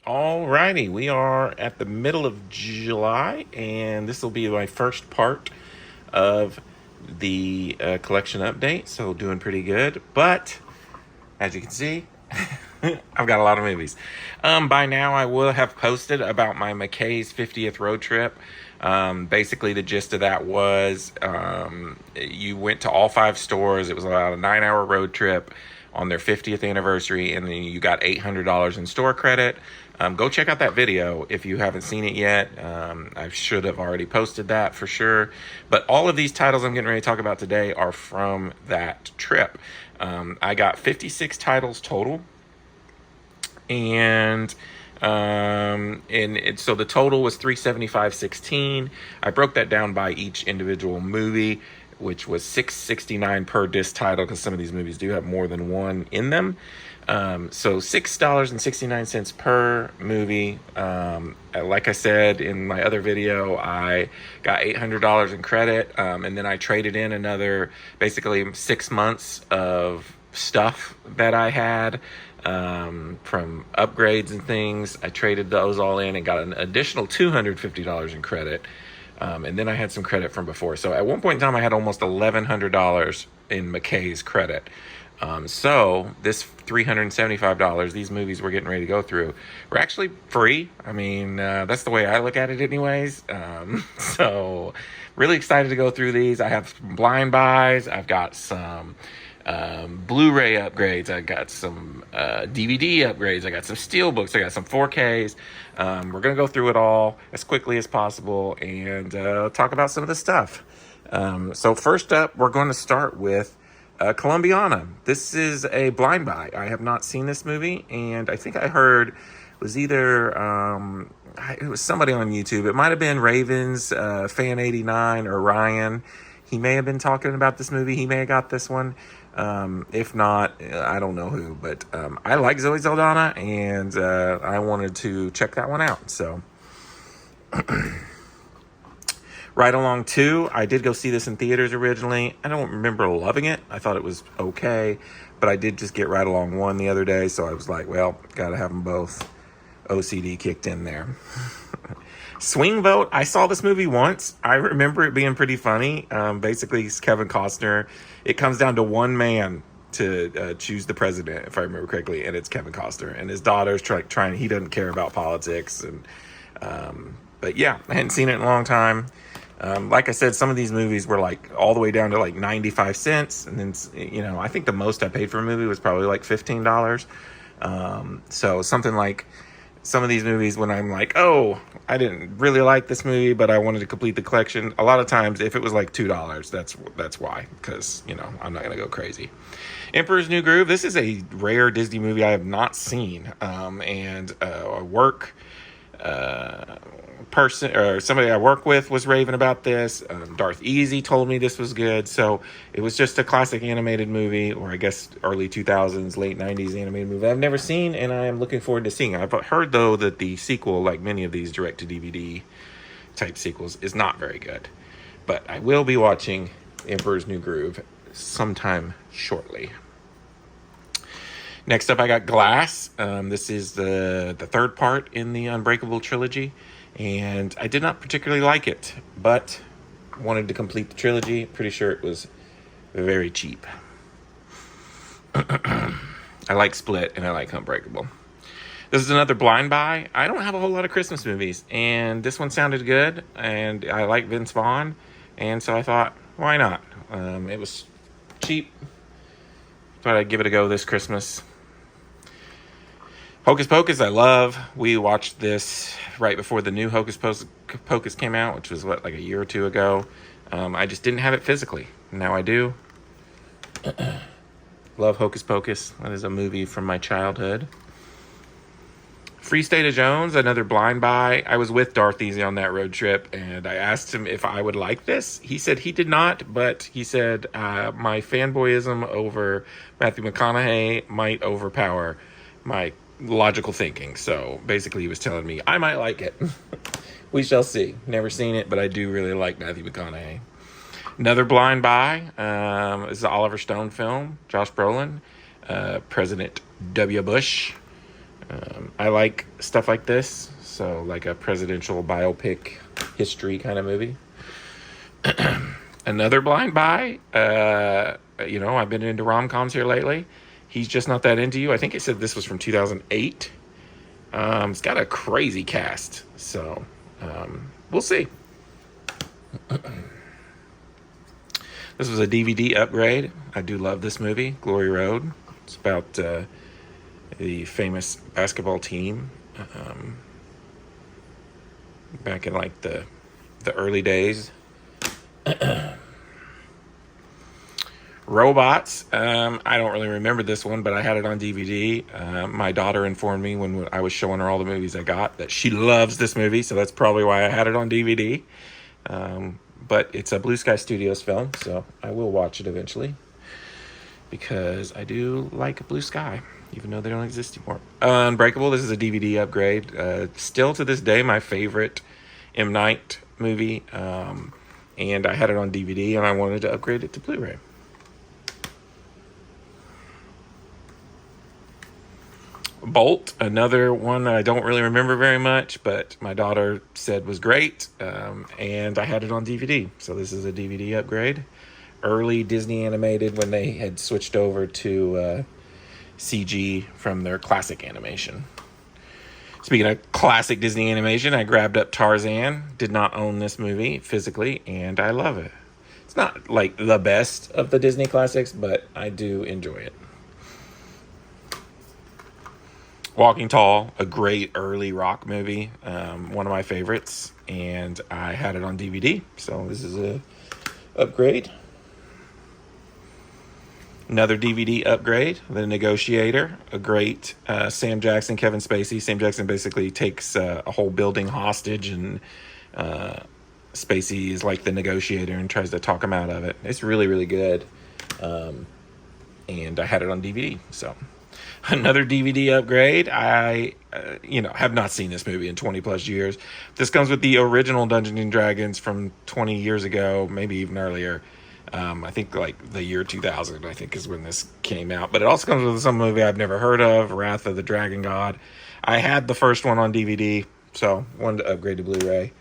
Alrighty, we are at the middle of July, and this will be my first part of the collection update. So, doing pretty good. But as you can see, I've got a lot of movies. By now, I will have posted about my McKay's 50th road trip. Basically, the gist of that was you went to all 5 stores. It was about a 9-hour road trip on their 50th anniversary, and then you got $800 in store credit. Go check out that video if you haven't seen it yet. I should have already posted that for sure. But all of these titles I'm getting ready to talk about today are from that trip. I got 56 titles total. So the total was 375.16. I broke that down by each individual movie, which was $6.69 per disc title, because some of these movies do have more than one in them. So $6.69 per movie. Like I said in my other video, I got $800 in credit, and then I traded in another basically 6 months of stuff that I had from upgrades and things. I traded those all in and got an additional $250 in credit. And then I had some credit from before. So at one point in time, I had almost $1,100 in McKay's credit. So this $375, these movies we're getting ready to go through, were actually free. I mean, that's the way I look at it anyways. So really excited to go through these. I have some blind buys. I've got some Blu-ray upgrades. I got some DVD upgrades. I got some steelbooks. I got some 4Ks. We're going to go through it all as quickly as possible and talk about some of the stuff. So first up, we're going to start with Colombiana. This is a blind buy. I have not seen this movie, and I think I heard it was either it was somebody on YouTube. It might have been Ravens Fan 89 or Ryan. He may have been talking about this movie. He may have got this one. If not, I don't know who, but I like Zoe Saldana, and I wanted to check that one out. So Ride Along 2, I did go see this in theaters originally. I don't remember loving it. I thought it was okay, but I did just get Ride Along 1 the other day, so I was like, well, gotta have them both. OCD kicked in there. Swing Vote, I saw this movie once. I remember it being pretty funny. Basically, it's Kevin Costner. It comes down to one man to choose the president, if I remember correctly, and it's Kevin Costner. And his daughter's trying, he doesn't care about politics. But yeah, I hadn't seen it in a long time. Like I said, some of these movies were like all the way down to like 95 cents. And then, I think the most I paid for a movie was probably like $15. So something like some of these movies, when I'm like, oh, I didn't really like this movie, but I wanted to complete the collection. A lot of times, if it was like $2, that's why, because, I'm not going to go crazy. Emperor's New Groove. This is a rare Disney movie I have not seen. And a work person or somebody I work with was raving about this. Darth Easy told me this was good. So it was just a classic animated movie, or I guess early 2000s, late 90s animated movie I've never seen, and I am looking forward to seeing it. I've heard, though, that the sequel, like many of these direct-to-DVD type sequels, is not very good. But I will be watching Emperor's New Groove sometime shortly. Next up, I got Glass. This is the third part in the Unbreakable trilogy, and I did not particularly like it, but wanted to complete the trilogy. Pretty sure it was very cheap. I like Split, and I like Unbreakable. This is another blind buy. I don't have a whole lot of Christmas movies, and this one sounded good, and I like Vince Vaughn, and so I thought, why not? It was cheap. Thought I'd give it a go this Christmas. Hocus Pocus, I love. We watched this right before the new Hocus Pocus came out, which was, like a year or two ago. I just didn't have it physically. Now I do. Love Hocus Pocus. That is a movie from my childhood. Free State of Jones, another blind buy. I was with Darth Easy on that road trip, and I asked him if I would like this. He said he did not, but he said my fanboyism over Matthew McConaughey might overpower my logical thinking. So basically he was telling me I might like it. We shall see. Never seen it, but I do really like Matthew McConaughey. Another blind buy is the Oliver Stone film. Josh Brolin, President W. Bush. I like stuff like this, so like a presidential biopic history kind of movie. Another blind buy. I've been into rom-coms here lately. He's Just Not That Into You. I think it said this was from 2008. It's got a crazy cast, so we'll see. This was a DVD upgrade. I do love this movie, Glory Road. It's about the famous basketball team back in like the early days. Robots. I don't really remember this one, but I had it on DVD. My daughter informed me when I was showing her all the movies I got that she loves this movie, so that's probably why I had it on DVD. But it's a Blue Sky Studios film, so I will watch it eventually because I do like Blue Sky, even though they don't exist anymore. Unbreakable. This is a DVD upgrade. Still to this day, my favorite M. Night movie. And I had it on DVD, and I wanted to upgrade it to Blu-ray. Bolt, another one that I don't really remember very much, but my daughter said was great, and I had it on DVD. So this is a DVD upgrade. Early Disney animated when they had switched over to CG from their classic animation. Speaking of classic Disney animation, I grabbed up Tarzan. Did not own this movie physically, and I love it. It's not like the best of the Disney classics, but I do enjoy it. Walking Tall, a great early rock movie, one of my favorites, and I had it on DVD, so this is a upgrade. Another DVD upgrade, The Negotiator, a great Sam Jackson, Kevin Spacey. Sam Jackson basically takes a whole building hostage, and Spacey is like the negotiator and tries to talk him out of it. It's really, really good, and I had it on DVD, so... Another DVD upgrade. I, have not seen this movie in 20 plus years. This comes with the original Dungeons and Dragons from 20 years ago, maybe even earlier. I think like the year 2000, I think is when this came out. But it also comes with some movie I've never heard of, Wrath of the Dragon God. I had the first one on DVD, so wanted to upgrade to Blu-ray.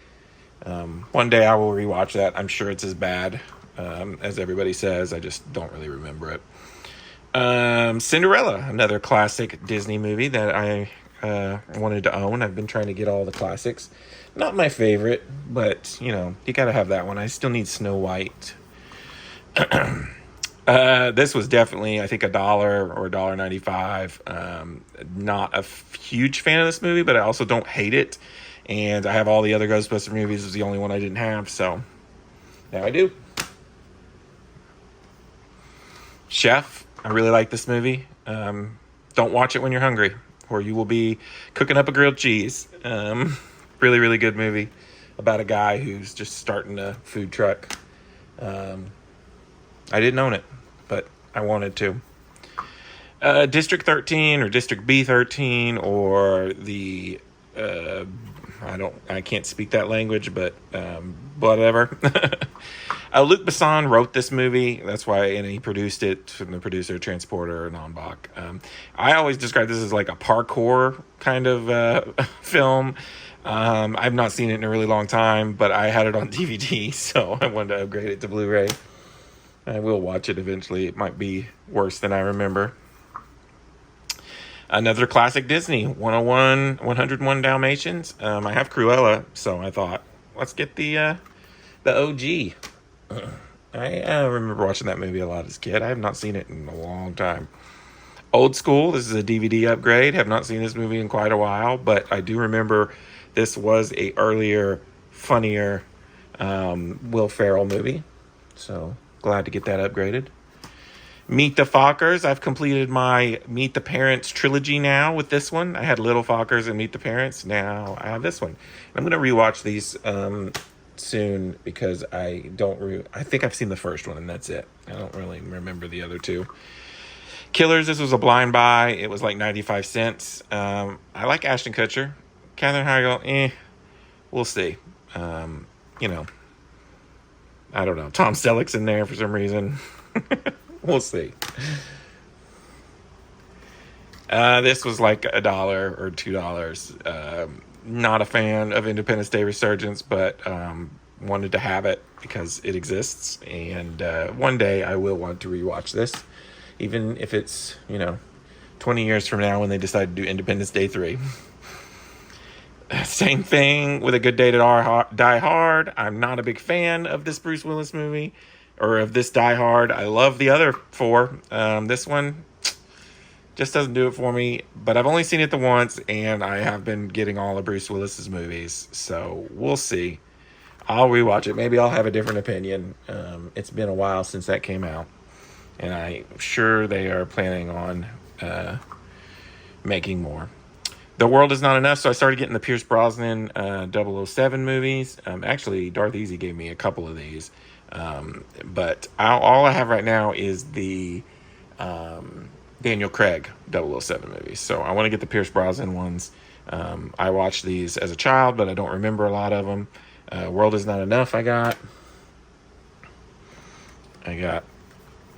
One day I will rewatch that. I'm sure it's as bad as everybody says. I just don't really remember it. Cinderella, another classic Disney movie that I wanted to own. I've been trying to get all the classics. Not my favorite, but, you gotta have that one. I still need Snow White. This was definitely, I think, $1 or $1.95. Not a huge fan of this movie, but I also don't hate it. And I have all the other Ghostbuster movies. It was the only one I didn't have, so now I do. Chef. I really like this movie. Don't watch it when you're hungry, or you will be cooking up a grilled cheese. Really, really good movie about a guy who's just starting a food truck. I didn't own it, but I wanted to. District 13 or District B13 or the... I can't speak that language, but whatever. Luc Besson wrote this movie. That's why, and he produced it from the producer Transporter and Bach. I always describe this as like a parkour kind of film. I've not seen it in a really long time, but I had it on DVD, so I wanted to upgrade it to Blu-ray. I will watch it eventually. It might be worse than I remember. Another classic Disney, 101 Dalmatians. I have Cruella, so I thought, let's get the OG. I remember watching that movie a lot as a kid. I have not seen it in a long time. Old School, this is a DVD upgrade. Have not seen this movie in quite a while, but I do remember this was a earlier, funnier Will Ferrell movie. So glad to get that upgraded. Meet the Fockers. I've completed my Meet the Parents trilogy now with this one. I had Little Fockers and Meet the Parents. Now I have this one. I'm going to rewatch these soon because I think I've seen the first one and that's it. I don't really remember the other two. Killers. This was a blind buy. It was like 95 cents. I like Ashton Kutcher. Katherine Heigl, we'll see. I don't know. Tom Selleck's in there for some reason. We'll see. This was like $1 or $2. Not a fan of Independence Day Resurgence, but wanted to have it because it exists. And one day I will want to rewatch this, even if it's, 20 years from now when they decide to do Independence Day 3. Same thing with A Good Day to Die Hard. I'm not a big fan of this Bruce Willis movie, or of this Die Hard. I love the other four. This one just doesn't do it for me, but I've only seen it the once, and I have been getting all of Bruce Willis's movies, so we'll see. I'll rewatch it. Maybe I'll have a different opinion. It's been a while since that came out, and I'm sure they are planning on making more. The World Is Not Enough, so I started getting the Pierce Brosnan 007 movies. Actually, Darth Easy gave me a couple of these, but all I have right now is the Daniel Craig 007 movies. So I want to get the Pierce Brosnan ones. I watched these as a child, but I don't remember a lot of them. World Is Not Enough I got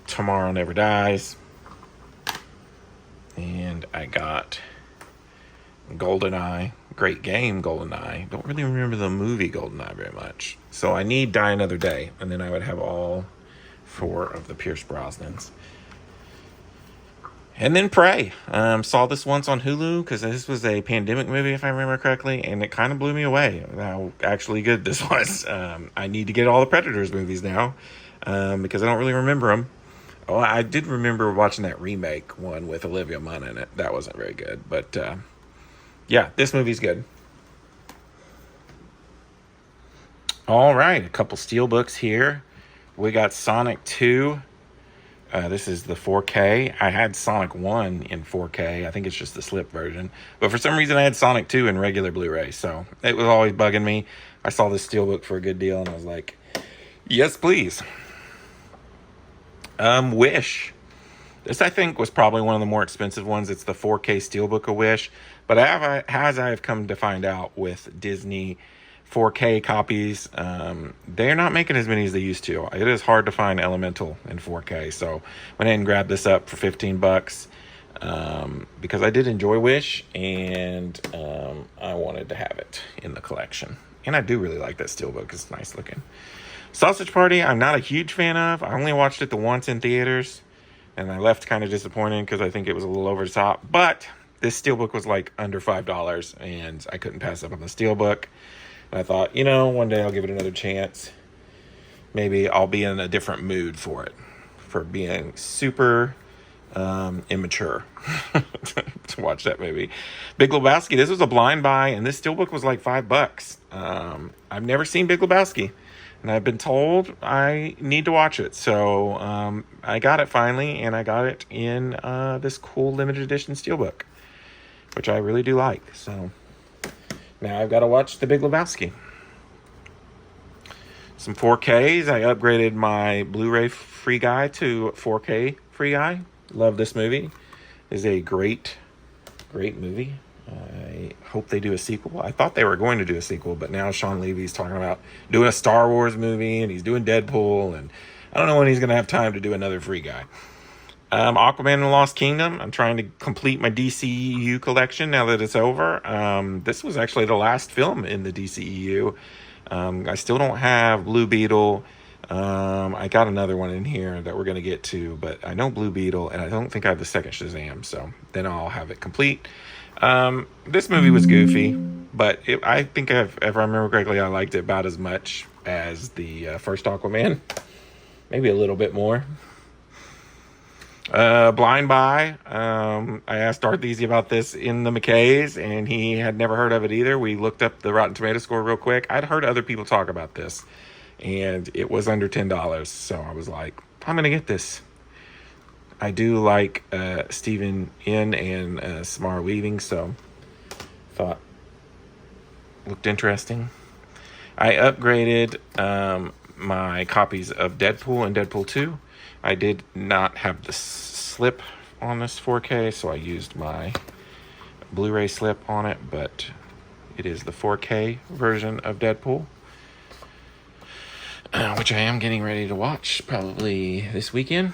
Tomorrow Never Dies. And I got GoldenEye. Great game, GoldenEye. Don't really remember the movie GoldenEye very much. So I need Die Another Day. And then I would have all 4 of the Pierce Brosnans. And then Prey. Saw this once on Hulu because this was a pandemic movie, if I remember correctly, and it kind of blew me away how actually good this was. I need to get all the Predators movies now because I don't really remember them. Oh, I did remember watching that remake one with Olivia Munn in it. That wasn't very good, but yeah, this movie's good. All right, a couple steelbooks here. We got Sonic 2. This is the 4K. I had Sonic 1 in 4K. I think it's just the slip version. But for some reason, I had Sonic 2 in regular Blu-ray. So it was always bugging me. I saw this steelbook for a good deal, and I was like, yes, please. Wish. This, I think, was probably one of the more expensive ones. It's the 4K steelbook of Wish. But as I have come to find out with Disney 4K copies, they're not making as many as they used to. It is hard to find Elemental in 4K, so went ahead and grabbed this up for $15 because I did enjoy Wish, and I wanted to have it in the collection. And I do really like that steelbook. It's nice looking. Sausage Party, I'm not a huge fan of. I only watched it the once in theaters, and I left kind of disappointed because I think it was a little over the top. But this steelbook was like under $5, and I couldn't pass up on the steelbook. And I thought, one day I'll give it another chance. Maybe I'll be in a different mood for it, for being super immature to watch that movie. Big Lebowski, this was a blind buy, and this steelbook was like $5. I've never seen Big Lebowski, and I've been told I need to watch it. So I got it finally, and I got it in this cool limited edition steelbook, which I really do like. So now I've got to watch The Big Lebowski. Some 4Ks. I upgraded my Blu-ray free guy to 4K free guy. Love this movie. It's a great movie. I hope they do a sequel. I thought they were going to do a sequel, but now Sean Levy's talking about doing a Star Wars movie, and he's doing Deadpool, and I don't know when he's going to have time to do another free guy. Aquaman and the Lost Kingdom. I'm trying to complete my DCEU collection now that it's over. This was actually the last film in the DCEU. I still don't have Blue Beetle. I got another one in here that we're going to get to, but I know Blue Beetle, and I don't think I have the second Shazam, so then I'll have it complete. This movie was goofy, but I think if I remember correctly, I liked it about as much as the first Aquaman. Maybe a little bit more. Blind Buy. I asked Darth Easy about this in the McKays, and he had never heard of it either. We looked up the Rotten Tomato score real quick. I'd heard other people talk about this, and it was under $10. So I was like, I'm going to get this. I do like Stephen Yen and Samara Weaving, so thought looked interesting. I upgraded my copies of Deadpool and Deadpool 2. I did not have the slip on this 4K, so I used my Blu-ray slip on it, but it is the 4K version of Deadpool, which I am getting ready to watch probably this weekend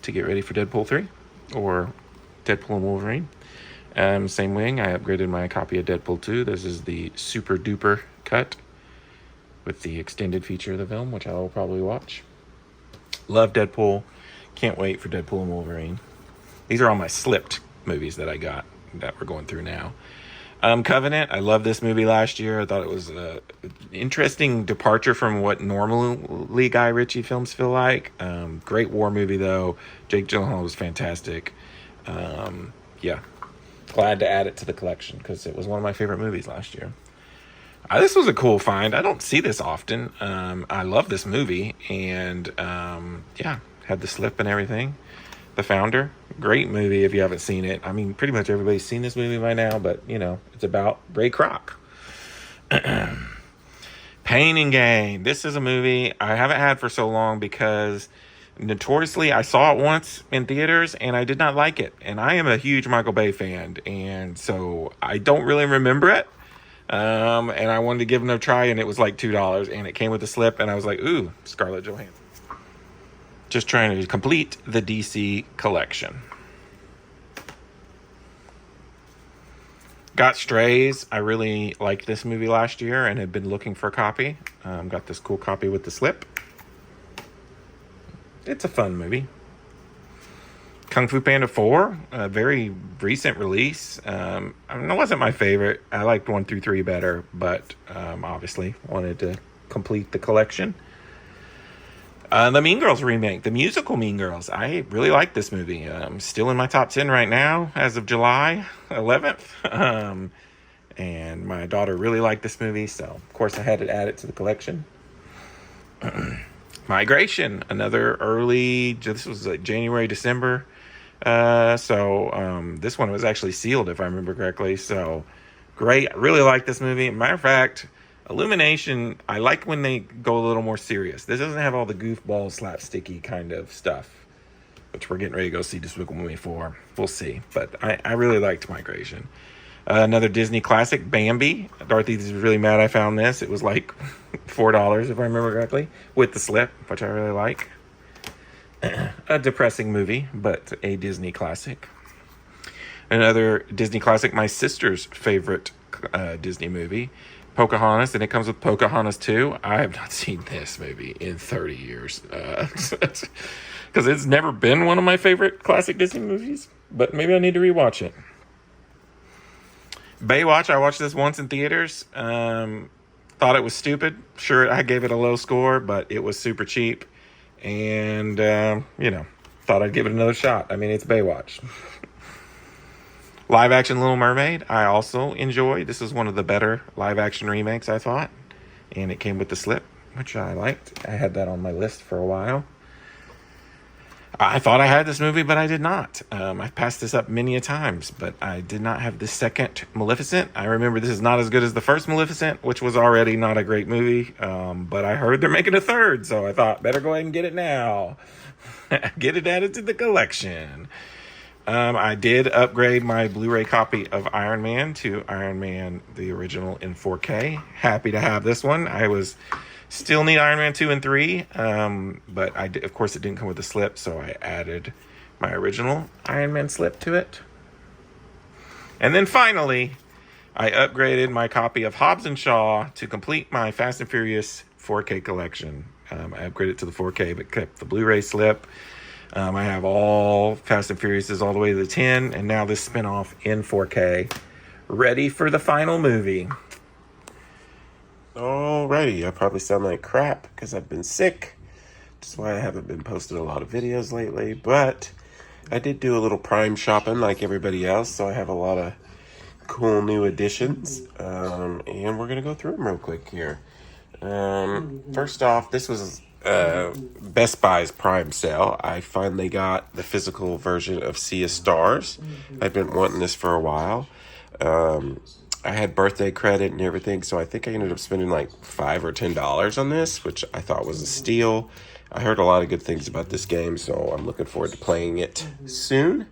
to get ready for Deadpool 3, or Deadpool and Wolverine. Same wing, I upgraded my copy of Deadpool 2. This is the super duper cut with the extended feature of the film, which I will probably watch. Love Deadpool. Can't wait for Deadpool and Wolverine. These are all my slipped movies that I got that we're going through now. Covenant. I loved this movie last year. I thought it was an interesting departure from what normally Guy Ritchie films feel like. Great war movie, though. Jake Gyllenhaal was fantastic. Yeah. Glad to add it to the collection because it was one of my favorite movies last year. This was a cool find. I don't see this often. I love this movie. And, yeah, had the slip and everything. The Founder, great movie if you haven't seen it. I mean, pretty much everybody's seen this movie by now, but, you know, it's about Ray Kroc. Pain and Gain. This is a movie I haven't had for so long because notoriously I saw it once in theaters and I did not like it. And I am a huge Michael Bay fan, and so I don't really remember it. And I wanted to give it a try, and it was like $2, and it came with a slip, and I was like, ooh, Scarlett Johansson. Just trying to complete the DC collection. Got Strays. I really liked this movie last year and had been looking for a copy. Got this cool copy with the slip. It's a fun movie. Kung Fu Panda 4, a very recent release. It wasn't my favorite. I liked 1 through 3 better, but obviously wanted to complete the collection. The Mean Girls remake, the musical Mean Girls. I really like this movie. Still in my top 10 right now as of July 11th. And my daughter really liked this movie, so of course I had to add it to the collection. Migration, another early, this was like January, December. So this one was actually sealed, if I remember correctly. So great. I really like this movie. Matter of fact, Illumination, I like when they go a little more serious. This doesn't have all the goofball, slapsticky kind of stuff, which we're getting ready to go see Despicable Me 4. We'll see. But I really liked Migration. Another Disney classic, Bambi. Dorothy's really mad I found this. It was like $4, if I remember correctly, with the slip, which I really like. A depressing movie, but a Disney classic. Another Disney classic, my sister's favorite Disney movie, Pocahontas, and it comes with Pocahontas 2. I have not seen this movie in 30 years. Because it's never been one of my favorite classic Disney movies. But maybe I need to rewatch it. Baywatch, I watched this once in theaters. Thought it was stupid. Sure, I gave it a low score, but it was super cheap. And, thought I'd give it another shot. I mean, it's Baywatch. Live action Little Mermaid, I also enjoyed. This is one of the better live action remakes, I thought. And it came with the slip, which I liked. I had that on my list for a while. I thought I had this movie, but I did not. I've passed this up many a times, but I did not have the second Maleficent. I remember this is not as good as the first Maleficent, which was already not a great movie. But I heard they're making a third, so I thought, better go ahead and get it now. Get it added to the collection. I did upgrade my Blu-ray copy of Iron Man to Iron Man, the original in 4K. Happy to have this one. I was still need Iron Man 2 and 3, but of course it didn't come with a slip, so I added my original Iron Man slip to it. And then finally, I upgraded my copy of Hobbs & Shaw to complete my Fast and Furious 4K collection. I upgraded to the 4K, but kept the Blu-ray slip. I have all Fast and Furiouses all the way to the 10, and now this spinoff in 4K, ready for the final movie. Alrighty, I probably sound like crap because I've been sick. That's why I haven't been posting a lot of videos lately, but I did do a little Prime shopping like everybody else, so I have a lot of cool new additions, and we're going to go through them real quick here. First off, this was Best Buy's Prime sale. I finally got the physical version of Sea of Stars. I've been wanting this for a while. I had birthday credit and everything, so I think I ended up spending like $5 or $10 on this, which I thought was a steal. I heard a lot of good things about this game, so I'm looking forward to playing it soon.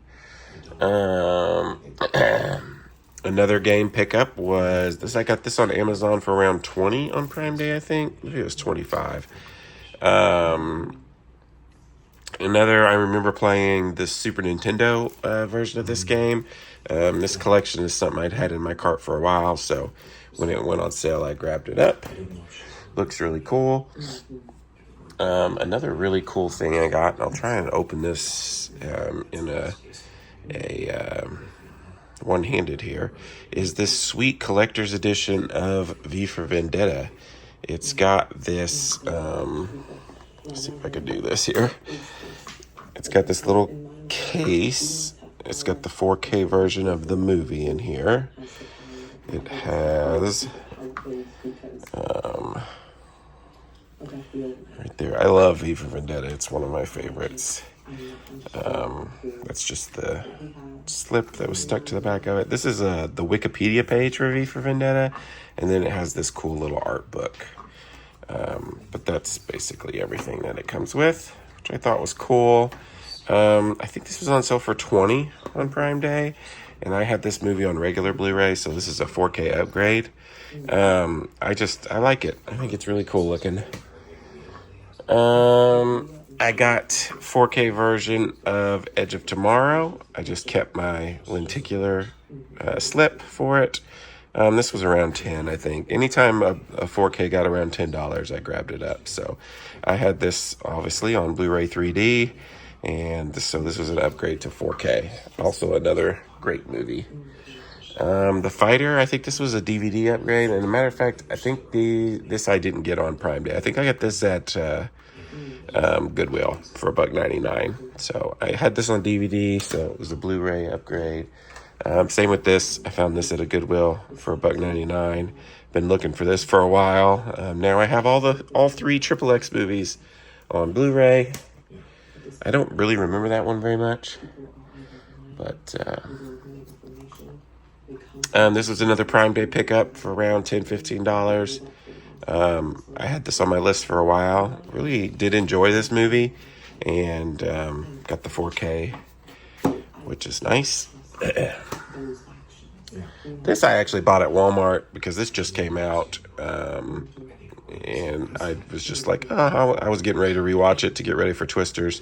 Another game pickup was this. I got this on Amazon for around $20 on Prime Day, I think. Maybe it was $25. I remember playing the Super Nintendo version of this game. This collection is something I'd had in my cart for a while, so when it went on sale, I grabbed it up. Looks really cool. Another really cool thing I got, and I'll try and open this in a one-handed here, is this sweet collector's edition of V for Vendetta. It's got this, let's see if I can do this here. It's got this little case. It's got the 4K version of the movie in here. It has, right there. I love V for Vendetta. It's one of my favorites. That's just the slip that was stuck to the back of it. This is the Wikipedia page for V for Vendetta, and then it has this cool little art book. But that's basically everything that it comes with, which I thought was cool. I think this was on sale for $20 on Prime Day, and I had this movie on regular Blu-ray, so this is a 4K upgrade. I like it. I think it's really cool looking. I got 4K version of Edge of Tomorrow. I just kept my lenticular slip for it. This was around 10, I think. Anytime a 4K got around $10, I grabbed it up. So I had this obviously on Blu-ray 3D, and so this was an upgrade to 4K. Also another great movie. The Fighter, I think this was a DVD upgrade. And as a matter of fact, I think this I didn't get on Prime Day. I think I got this at Goodwill for $1.99. So I had this on DVD, so it was a Blu-ray upgrade. Same with this. I found this at a Goodwill for $1.99. Been looking for this for a while. Now I have all three XXX movies on Blu-ray. I don't really remember that one very much, but this was another Prime Day pickup for around $10-15. I had this on my list for a while. Really did enjoy this movie, and got the 4K, which is nice. This I actually bought at Walmart because this just came out, and I was just like, I was getting ready to rewatch it to get ready for Twisters,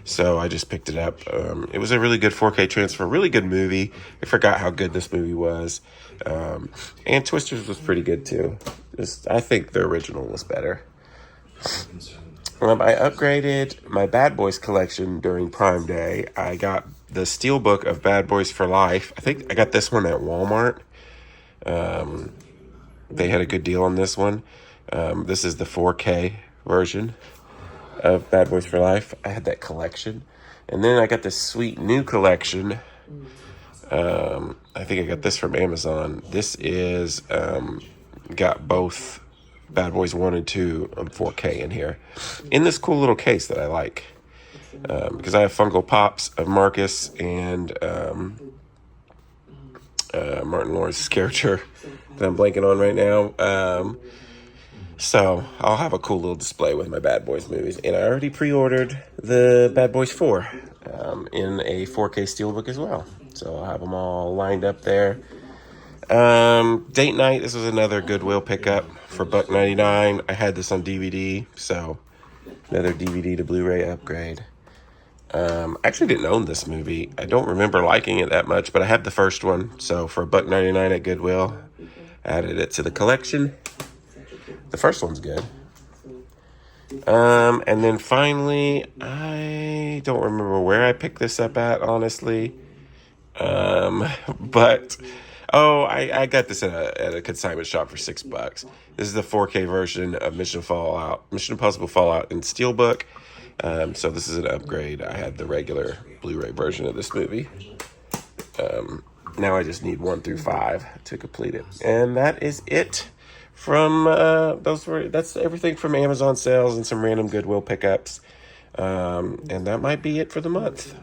so I just picked it up. It was a really good 4K transfer, really good movie. I forgot how good this movie was, and Twisters was pretty good too. I think the original was better. I upgraded my Bad Boys collection during Prime Day. I got the Steelbook of Bad Boys for Life. I think I got this one at Walmart. They had a good deal on this one. This is the 4K version of Bad Boys for Life. I had that collection. And then I got this sweet new collection. I think I got this from Amazon. This is got both Bad Boys 1 and 2 on 4K in here, in this cool little case that I like, because I have Funko Pops of Marcus and Martin Lawrence's character that I'm blanking on right now. So I'll have a cool little display with my Bad Boys movies, and I already pre-ordered the Bad Boys 4 in a 4K Steelbook as well. So I'll have them all lined up there. Date Night, this was another Goodwill pickup for $1.99. I had this on DVD, so another DVD to Blu-ray upgrade. I actually didn't own this movie. I don't remember liking it that much, but I had the first one, so for $1.99 at Goodwill, added it to the collection. The first one's good. And then finally, I don't remember where I picked this up at, honestly. But I got this at a consignment shop for $6. This is the 4K version of Mission Impossible Fallout in Steelbook. So this is an upgrade. I had the regular Blu-ray version of this movie. Now I just need 1 through 5 to complete it. And that is it from that's everything from Amazon sales and some random Goodwill pickups. And that might be it for the month.